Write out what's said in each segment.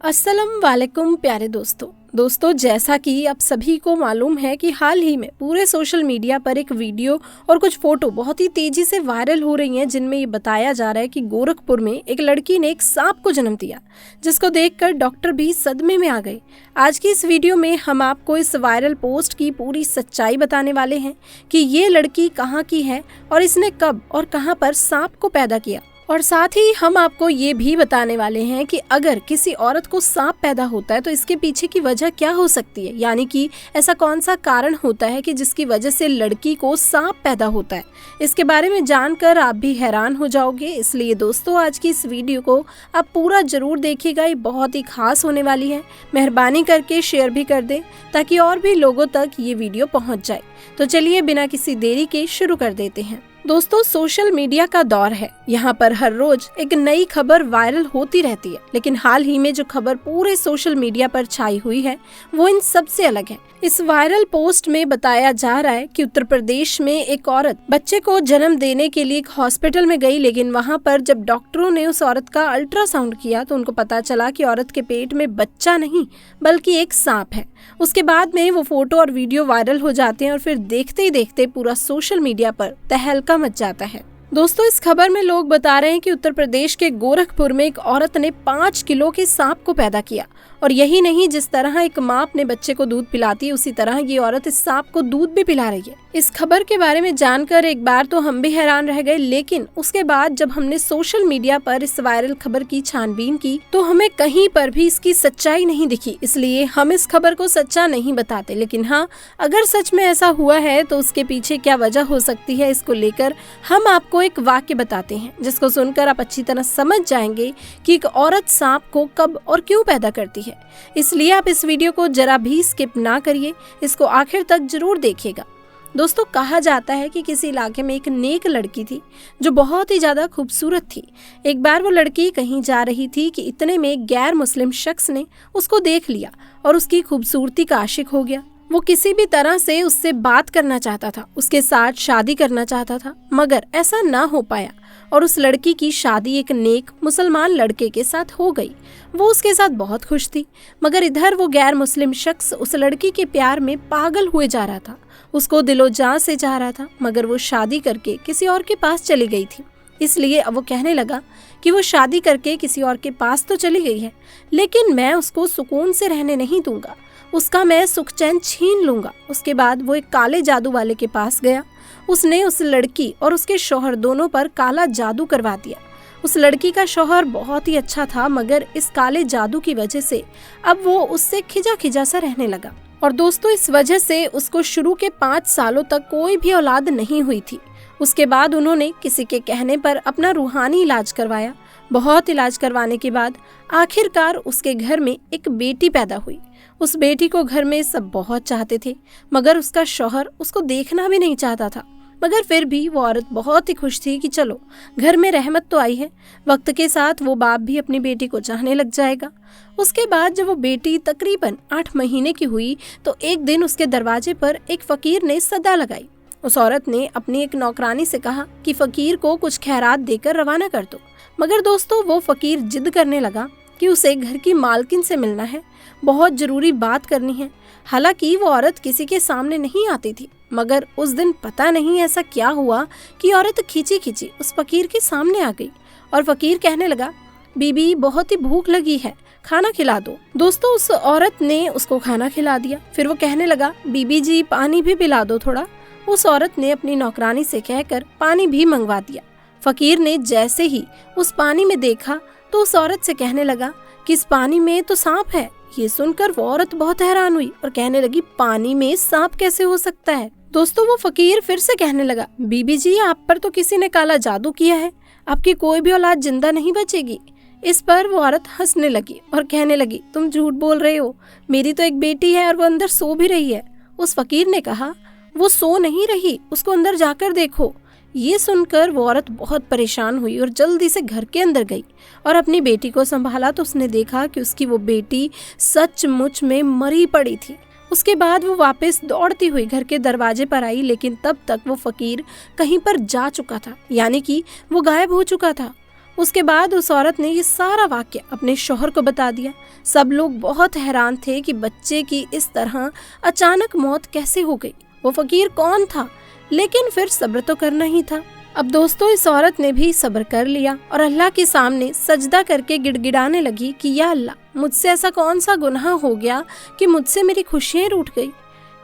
अस्सलाम वालेकुम प्यारे दोस्तों जैसा कि आप सभी को मालूम है कि हाल ही में पूरे सोशल मीडिया पर एक वीडियो और कुछ फोटो बहुत ही तेजी से वायरल हो रही हैं, जिनमें ये बताया जा रहा है कि गोरखपुर में एक लड़की ने एक सांप को जन्म दिया, जिसको देखकर डॉक्टर भी सदमे में आ गए। आज की इस वीडियो में हम आपको इस वायरल पोस्ट की पूरी सच्चाई बताने वाले हैं कि ये लड़की कहाँ की है और इसने कब और कहाँ पर सांप को पैदा किया। और साथ ही हम आपको ये भी बताने वाले हैं कि अगर किसी औरत को सांप पैदा होता है तो इसके पीछे की वजह क्या हो सकती है, यानी कि ऐसा कौन सा कारण होता है कि जिसकी वजह से लड़की को सांप पैदा होता है। इसके बारे में जानकर आप भी हैरान हो जाओगे। इसलिए दोस्तों आज की इस वीडियो को आप पूरा जरूर देखिएगा, ये बहुत ही खास होने वाली है। मेहरबानी करके शेयर भी कर दें ताकि और भी लोगों तक ये वीडियो पहुँच जाए। तो चलिए बिना किसी देरी के शुरू कर देते हैं। दोस्तों सोशल मीडिया का दौर है, यहाँ पर हर रोज एक नई खबर वायरल होती रहती है, लेकिन हाल ही में जो खबर पूरे सोशल मीडिया पर छाई हुई है वो इन सबसे अलग है। इस वायरल पोस्ट में बताया जा रहा है कि उत्तर प्रदेश में एक औरत बच्चे को जन्म देने के लिए एक हॉस्पिटल में गई, लेकिन वहाँ पर जब डॉक्टरों ने उस औरत का अल्ट्रासाउंड किया तो उनको पता चला कि औरत के पेट में बच्चा नहीं बल्कि एक सांप है। उसके बाद में वो फोटो और वीडियो वायरल हो जाते हैं और फिर देखते ही देखते पूरा सोशल मीडिया पर तहलका मच जाता है। दोस्तों इस खबर में लोग बता रहे हैं कि उत्तर प्रदेश के गोरखपुर में एक औरत ने 5 किलो के सांप को पैदा किया। और यही नहीं, जिस तरह एक माँ अपने बच्चे को दूध पिलाती है उसी तरह ये औरत इस सांप को दूध भी पिला रही है। इस खबर के बारे में जानकर एक बार तो हम भी हैरान रह गए, लेकिन उसके बाद जब हमने सोशल मीडिया पर इस वायरल खबर की छानबीन की तो हमें कहीं पर भी इसकी सच्चाई नहीं दिखी। इसलिए हम इस खबर को सच्चा नहीं बताते, लेकिन हाँ अगर सच में ऐसा हुआ है तो उसके पीछे क्या वजह हो सकती है, इसको लेकर हम आपको एक वाक्य बताते हैं जिसको सुनकर आप अच्छी तरह समझ जाएंगे कि एक औरत सांप को कब और क्यों पैदा करती है। इसलिए आप इस वीडियो को जरा भी स्किप ना करिए, इसको आखिर तक जरूर देखिएगा। दोस्तों कहा जाता है कि किसी इलाके में एक नेक लड़की थी जो बहुत ही ज्यादा खूबसूरत थी। एक बार वो लड़की कहीं जा रही थी कि इतने में एक गैर मुस्लिम शख्स ने उसको देख लिया और उसकी खूबसूरती का आशिक हो गया। वो किसी भी तरह से उससे बात करना चाहता था, उसके साथ शादी करना चाहता था, मगर ऐसा ना हो पाया और उस लड़की की शादी एक नेक मुसलमान लड़के के साथ हो गई। वो उसके साथ बहुत खुश थी, मगर इधर वो गैर मुस्लिम शख्स उस लड़की के प्यार में पागल हुए जा रहा था, उसको दिलो जान से चाह रहा था, मगर वो शादी करके किसी और के पास चली गई थी। इसलिए अब वो कहने लगा कि वो शादी करके किसी और के पास तो चली गई है, लेकिन मैं उसको सुकून से रहने नहीं दूंगा, उसका मैं सुख चैन छीन लूंगा। उसके बाद वो एक काले जादू वाले के पास गया। उसने उस लड़की और उसके शौहर दोनों पर काला जादू करवा दिया। उस लड़की का शौहर बहुत ही अच्छा था, मगर इस काले जादू की वजह से अब वो उससे खिजा खिजा सा रहने लगा। और दोस्तों इस वजह से उसको शुरू के 5 सालों तक कोई भी औलाद नहीं हुई थी। उसके बाद उन्होंने किसी के कहने पर अपना रूहानी इलाज करवाया। बहुत इलाज करवाने के बाद आखिरकार उसके घर में एक बेटी पैदा हुई। उस बेटी को घर में सब बहुत चाहते थे, मगर उसका शौहर उसको देखना भी नहीं चाहता था। मगर फिर भी वो औरत बहुत ही खुश थी कि चलो घर में रहमत तो आई है। वक्त के साथ वो बाप भी अपनी बेटी को चाहने लग जाएगा। उसके बाद जब वो बेटी तकरीबन 8 महीने की हुई तो एक दिन उसके दरवाजे पर एक फकीर ने सदा लगाई। उस औरत ने अपनी एक नौकरानी से कहा कि फकीर को कुछ खैरात देकर रवाना कर दो, मगर दोस्तों वो फकीर जिद करने लगा कि उसे घर की मालकिन से मिलना है, बहुत जरूरी बात करनी है। हालांकि वो औरत किसी के सामने नहीं आती थी, मगर उस दिन पता नहीं ऐसा क्या हुआ कि औरत खींची खींची उस फकीर के सामने आ गई और फकीर कहने लगा, बीबी बहुत ही भूख लगी है, खाना खिला दो। दोस्तों उस औरत ने उसको खाना खिला दिया। फिर वो कहने लगा, बीबी जी पानी भी पिला दो थोड़ा। उस औरत ने अपनी नौकरानी से कहकर पानी भी मंगवा दिया। फकीर ने जैसे ही उस पानी में देखा तो उस औरत से कहने लगा कि इस पानी में तो सांप है। ये सुनकर वो औरत बहुत हैरान हुई और कहने लगी, पानी में सांप कैसे हो सकता है। दोस्तों वो फकीर फिर से कहने लगा, बीबी जी आप पर तो किसी ने काला जादू किया है, आपकी कोई भी औलाद जिंदा नहीं बचेगी। इस पर वो औरत हंसने लगी और कहने लगी, तुम झूठ बोल रहे हो, मेरी तो एक बेटी है और वो अंदर सो भी रही है। उस फकीर ने कहा, वो सो नहीं रही, उसको अंदर जाकर देखो। ये सुनकर वो औरत बहुत परेशान हुई और जल्दी से घर के अंदर गई और अपनी बेटी को संभाला तो उसने देखा कि उसकी वो बेटी सचमुच में मरी पड़ी थी। उसके बाद वो वापस दौड़ती हुई घर के दरवाजे पर आई, लेकिन तब तक वो फकीर कहीं पर जा चुका था, यानी कि वो गायब हो चुका था। उसके बाद उस औरत ने ये सारा वाक्य अपने शौहर को बता दिया। सब लोग बहुत हैरान थे कि बच्चे की इस तरह अचानक मौत कैसे हो गई, वो फकीर कौन था, लेकिन फिर सब्र तो करना ही था। अब दोस्तों इस औरत ने भी सब्र कर लिया और अल्लाह के सामने सजदा करके गिड़गिड़ाने लगी कि या अल्लाह, मुझसे ऐसा कौन सा गुनाह हो गया कि मुझसे मेरी खुशियाँ रूठ गई।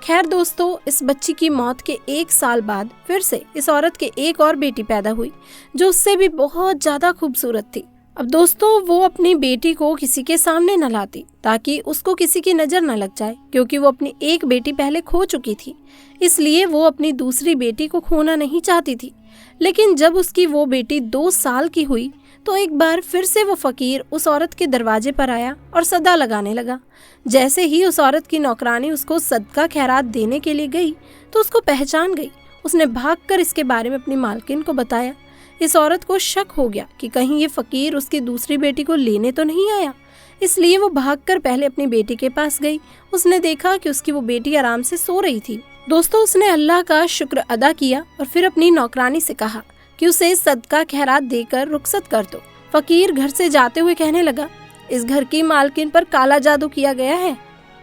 खैर दोस्तों, इस बच्ची की मौत के 1 साल बाद फिर से इस औरत के एक और बेटी पैदा हुई जो उससे भी बहुत ज्यादा खूबसूरत थी। अब दोस्तों वो अपनी बेटी को किसी के सामने न लाती ताकि उसको किसी की नजर न लग जाए, क्योंकि वो अपनी एक बेटी पहले खो चुकी थी, इसलिए वो अपनी दूसरी बेटी को खोना नहीं चाहती थी। लेकिन जब उसकी वो बेटी 2 साल की हुई तो एक बार फिर से वो फकीर उस औरत के दरवाजे पर आया और सदा लगाने लगा। जैसे ही उस औरत की नौकरानी उसको सदका खैरात देने के लिए गई तो उसको पहचान गई। उसने भागकर इसके बारे में अपनी मालकिन को बताया। इस औरत को शक हो गया कि कहीं ये फकीर उसकी दूसरी बेटी को लेने तो नहीं आया, इसलिए वो भागकर पहले अपनी बेटी के पास गई। उसने देखा कि उसकी वो बेटी आराम से सो रही थी। दोस्तों उसने अल्लाह का शुक्र अदा किया और फिर अपनी नौकरानी से कहा कि उसे सदका खैरात देकर रुखसत कर दो। फकीर घर से जाते हुए कहने लगा, इस घर की मालकिन पर काला जादू किया गया है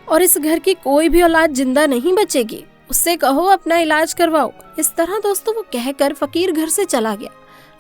और इस घर की कोई भी औलाद जिंदा नहीं बचेगी, उससे कहो अपना इलाज करवाओ। इस तरह दोस्तों वो कहकर फकीर घर से चला गया।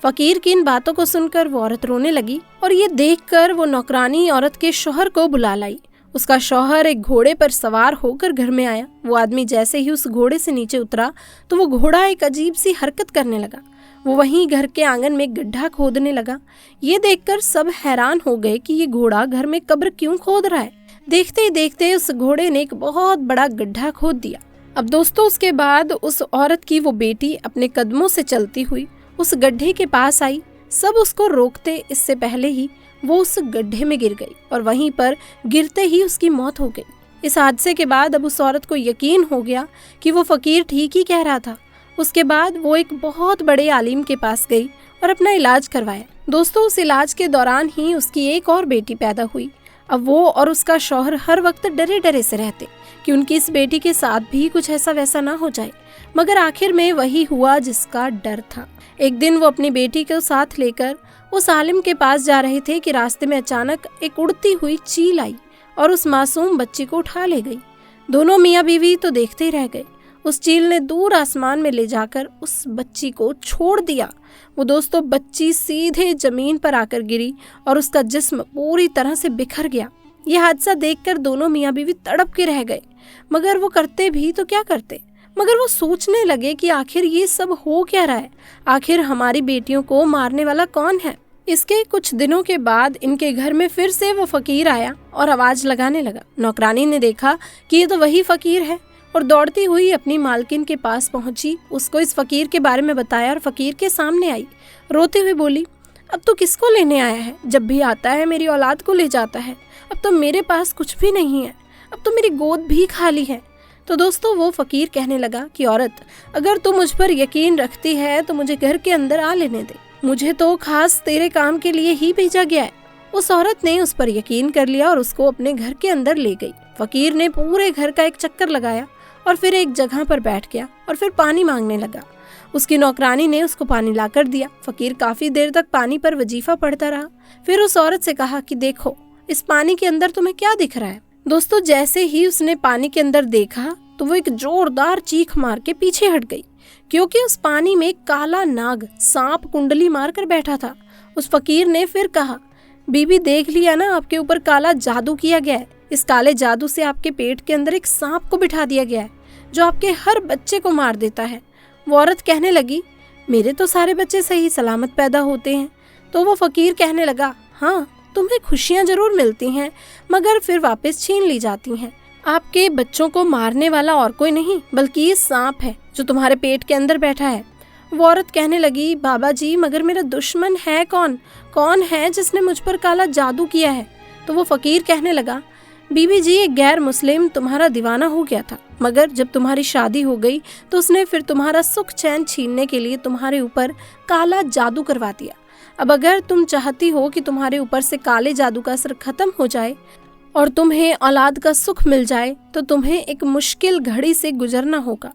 फकीर की इन बातों को सुनकर वो औरत रोने लगी और ये देखकर वो नौकरानी औरत के शौहर को बुला लाई। उसका शौहर एक घोड़े पर सवार होकर घर में आया। वो आदमी जैसे ही उस घोड़े से नीचे उतरा तो वो घोड़ा एक अजीब सी हरकत करने लगा। वो वहीं घर के आंगन में गड्ढा खोदने लगा। ये देखकर सब हैरान हो गए कि ये घोड़ा घर में कब्र क्यों खोद रहा है। देखते ही देखते उस घोड़े ने एक बहुत बड़ा गड्ढा खोद दिया। अब दोस्तों उसके बाद उस औरत की वो बेटी अपने कदमों से चलती हुई उस गड्ढे के पास आई। सब उसको रोकते इससे पहले ही वो उस गड्ढे में गिर गई और वहीं पर गिरते ही उसकी मौत हो गई। इस हादसे के बाद अब उस औरत को यकीन हो गया कि वो फकीर ठीक ही कह रहा था। उसके बाद वो एक बहुत बड़े आलिम के पास गई और अपना इलाज करवाया। दोस्तों उस इलाज के दौरान ही उसकी एक और बेटी पैदा हुई। अब वो और उसका शौहर हर वक्त डरे डरे से रहते कि उनकी इस बेटी के साथ भी कुछ ऐसा वैसा ना हो जाए, मगर आखिर में वही हुआ जिसका डर था। एक दिन वो अपनी बेटी को साथ लेकर उस आलिम के पास जा रहे थे कि रास्ते में अचानक एक उड़ती हुई चील आई और उस मासूम बच्ची को उठा ले गई। दोनों मियाँ बीवी तो देखते ही रह गए। उस चील ने दूर आसमान में ले जाकर उस बच्ची को छोड़ दिया। वो दोस्तों बच्ची सीधे जमीन पर आकर गिरी और उसका जिस्म पूरी तरह से बिखर गया। ये हादसा देखकर दोनों मियाँ बीवी तड़प के रह गए, मगर वो करते भी तो क्या करते। मगर वो सोचने लगे कि आखिर ये सब हो क्या रहा है, आखिर हमारी बेटियों को मारने वाला कौन है। इसके कुछ दिनों के बाद इनके घर में फिर से वो फकीर आया और आवाज लगाने लगा। नौकरानी ने देखा कि ये तो वही फकीर है और दौड़ती हुई अपनी मालकिन के पास पहुंची। उसको इस फकीर के बारे में बताया और फकीर के सामने आई। रोते हुए बोली, अब तो किसको लेने आया है? जब भी आता है मेरी औलाद को ले जाता है। अब तो मेरे पास कुछ भी नहीं है, अब तो मेरी गोद भी खाली है। तो दोस्तों वो फकीर कहने लगा कि औरत, अगर तू मुझ पर यकीन रखती है तो मुझे घर के अंदर आ लेने दे, मुझे तो खास तेरे काम के लिए ही भेजा गया है। उस औरत ने उस पर यकीन कर लिया और उसको अपने घर के अंदर ले गई। फकीर ने पूरे घर का एक चक्कर लगाया और फिर एक जगह पर बैठ गया और फिर पानी मांगने लगा। उसकी नौकरानी ने उसको पानी लाकर दिया। फकीर काफी देर तक पानी पर वजीफा पढ़ता रहा। फिर उस औरत से कहा कि देखो इस पानी के अंदर तुम्हें क्या दिख रहा है। दोस्तों जैसे ही उसने पानी के अंदर देखा तो वो एक जोरदार चीख मार के पीछे हट गई, क्योंकि उस पानी में काला नाग सांप कुंडली मार कर बैठा था। उस फकीर ने फिर कहा, बीबी देख लिया ना, आपके ऊपर काला जादू किया गया है। इस काले जादू से आपके पेट के अंदर एक सांप को बिठा दिया गया है जो आपके हर बच्चे को मार देता है। वो औरत कहने लगी, मेरे तो सारे बच्चे सही सलामत पैदा होते हैं। तो वो फकीर कहने लगा, हाँ तुम्हें खुशियाँ जरूर मिलती हैं, मगर फिर वापस छीन ली जाती हैं। आपके बच्चों को मारने वाला और कोई नहीं बल्कि ये सांप है जो तुम्हारे पेट के अंदर बैठा है। वो औरत कहने लगी, बाबा जी मगर मेरा दुश्मन है कौन? कौन है जिसने मुझ पर काला जादू किया है? तो वो फकीर कहने लगा, बीबी जी एक गैर मुस्लिम तुम्हारा दीवाना हो गया था, मगर जब तुम्हारी शादी हो गई तो उसने फिर तुम्हारा सुख चैन छीनने के लिए तुम्हारे ऊपर काला जादू करवा दिया। अब अगर तुम चाहती हो कि तुम्हारे ऊपर से काले जादू का असर खत्म हो जाए और तुम्हें औलाद का सुख मिल जाए तो तुम्हें एक मुश्किल घड़ी से गुजरना होगा।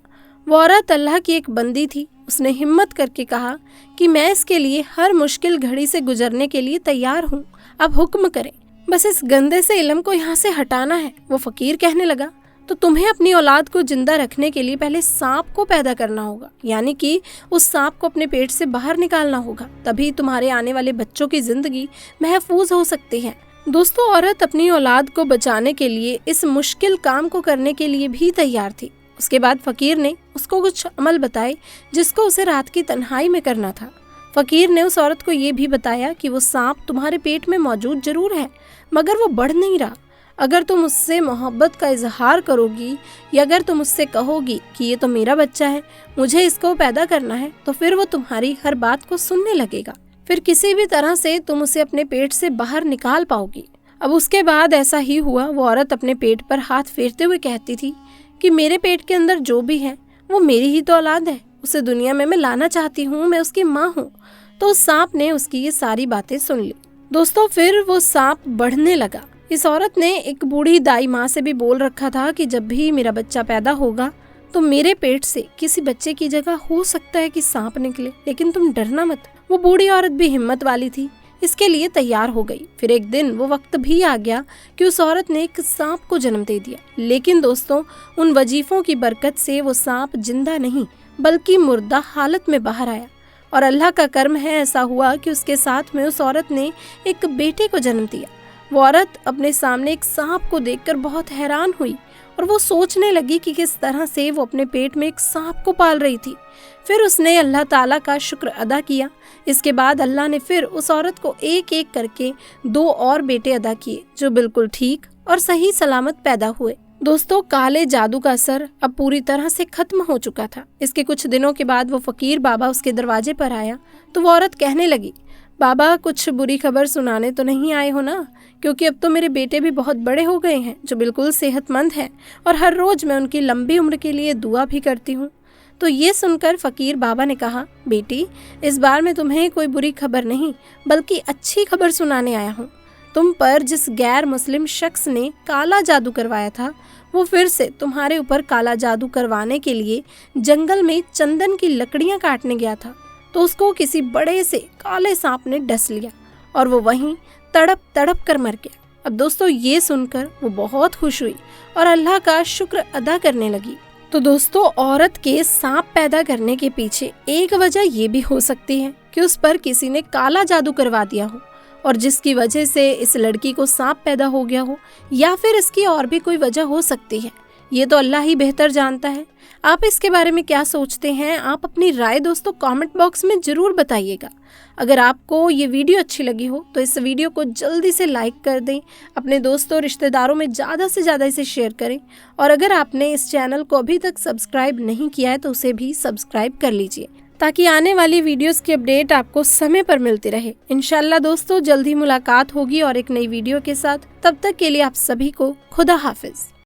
वो औरत अल्लाह की एक बंदी थी उसने हिम्मत करके कहा कि मैं इसके लिए हर मुश्किल घड़ी से गुजरने के लिए तैयार हूँ, अब हुक्म करें, बस इस गंदे से इल्म को यहाँ से हटाना है। वो फकीर कहने लगा, तो तुम्हें अपनी औलाद को जिंदा रखने के लिए पहले सांप को पैदा करना होगा, यानी कि उस सांप को अपने पेट से बाहर निकालना होगा, तभी तुम्हारे आने वाले बच्चों की जिंदगी महफूज हो सकती है। दोस्तों, औरत अपनी औलाद को बचाने के लिए इस मुश्किल काम को करने के लिए भी तैयार थी। उसके बाद फकीर ने उसको कुछ अमल बताए जिसको उसे रात की तन्हाई में करना था। फकीर ने उस औरत को ये भी बताया कि वो सांप तुम्हारे पेट में मौजूद जरूर है, मगर वो बढ़ नहीं रहा। अगर तुम उससे मोहब्बत का इजहार करोगी या अगर तुम उससे कहोगी कि ये तो मेरा बच्चा है, मुझे इसको पैदा करना है, तो फिर वो तुम्हारी हर बात को सुनने लगेगा। फिर किसी भी तरह से तुम उसे अपने पेट से बाहर निकाल पाओगी। अब उसके बाद ऐसा ही हुआ। वो औरत अपने पेट पर हाथ फेरते हुए कहती थी कि मेरे पेट के अंदर जो भी है वो मेरी ही तो औलाद है, उसे दुनिया में मैं लाना चाहती हूँ, मैं उसकी माँ हूँ। तो उस सांप ने उसकी ये सारी बातें सुन ली। दोस्तों, फिर वो सांप बढ़ने लगा। इस औरत ने एक बूढ़ी दाई माँ से भी बोल रखा था कि जब भी मेरा बच्चा पैदा होगा तो मेरे पेट से किसी बच्चे की जगह हो सकता है कि सांप निकले, लेकिन तुम डरना मत। वो बूढ़ी औरत भी हिम्मत वाली थी, इसके लिए तैयार हो गई। फिर एक दिन वो वक्त भी आ गया कि उस औरत ने एक सांप को जन्म दे दिया। लेकिन दोस्तों, उन वजीफों की बरकत से वो सांप जिंदा नहीं बल्कि मुर्दा हालत में बाहर आया, और अल्लाह का कर्म है ऐसा हुआ कि उसके साथ में उस औरत ने एक बेटे को जन्म दिया। वो औरत अपने सामने एक सांप को देखकर बहुत हैरान हुई और वो सोचने लगी कि किस तरह से वो अपने पेट में एक सांप को पाल रही थी। फिर उसने अल्लाह ताला का शुक्र अदा किया। इसके बाद अल्लाह ने फिर उस औरत को एक एक करके 2 और बेटे अदा किए जो बिल्कुल ठीक और सही सलामत पैदा हुए। दोस्तों, काले जादू का असर अब पूरी तरह से खत्म हो चुका था। इसके कुछ दिनों के बाद वो फकीर बाबा उसके दरवाजे पर आया तो वो औरत कहने लगी, बाबा कुछ बुरी खबर सुनाने तो नहीं आए हो ना, क्योंकि अब तो मेरे बेटे भी बहुत बड़े हो गए हैं जो बिल्कुल सेहतमंद हैं और हर रोज मैं उनकी लंबी उम्र के लिए दुआ भी करती हूँ। तो ये सुनकर फकीर बाबा ने कहा, बेटी इस बार मैं तुम्हें कोई बुरी खबर नहीं बल्कि अच्छी खबर सुनाने आया हूँ। तुम पर जिस गैर मुस्लिम शख्स ने काला जादू करवाया था वो फिर से तुम्हारे ऊपर काला जादू करवाने के लिए जंगल में चंदन की लकड़ियाँ काटने गया था, तो उसको किसी बड़े से काले सांप ने डस लिया और वो वहीं तड़प तड़प कर मर गया। अब दोस्तों, ये सुनकर वो बहुत खुश हुई और अल्लाह का शुक्र अदा करने लगी। तो दोस्तों, औरत के सांप पैदा करने के पीछे एक वजह ये भी हो सकती है कि उस पर किसी ने काला जादू करवा दिया हो और जिसकी वजह से इस लड़की को सांप पैदा हो गया हो, या फिर इसकी और भी कोई वजह हो सकती है। ये तो अल्लाह ही बेहतर जानता है। आप इसके बारे में क्या सोचते हैं? आप अपनी राय दोस्तों कमेंट बॉक्स में जरूर बताइएगा। अगर आपको ये वीडियो अच्छी लगी हो तो इस वीडियो को जल्दी से लाइक कर दें, अपने दोस्तों रिश्तेदारों में ज़्यादा से ज़्यादा इसे शेयर करें, और अगर आपने इस चैनल को अभी तक सब्सक्राइब नहीं किया है तो उसे भी सब्सक्राइब कर लीजिए ताकि आने वाली वीडियोस की अपडेट आपको समय पर मिलती रहे। इंशाल्लाह दोस्तों, जल्द ही मुलाकात होगी और एक नई वीडियो के साथ। तब तक के लिए आप सभी को खुदा हाफिज।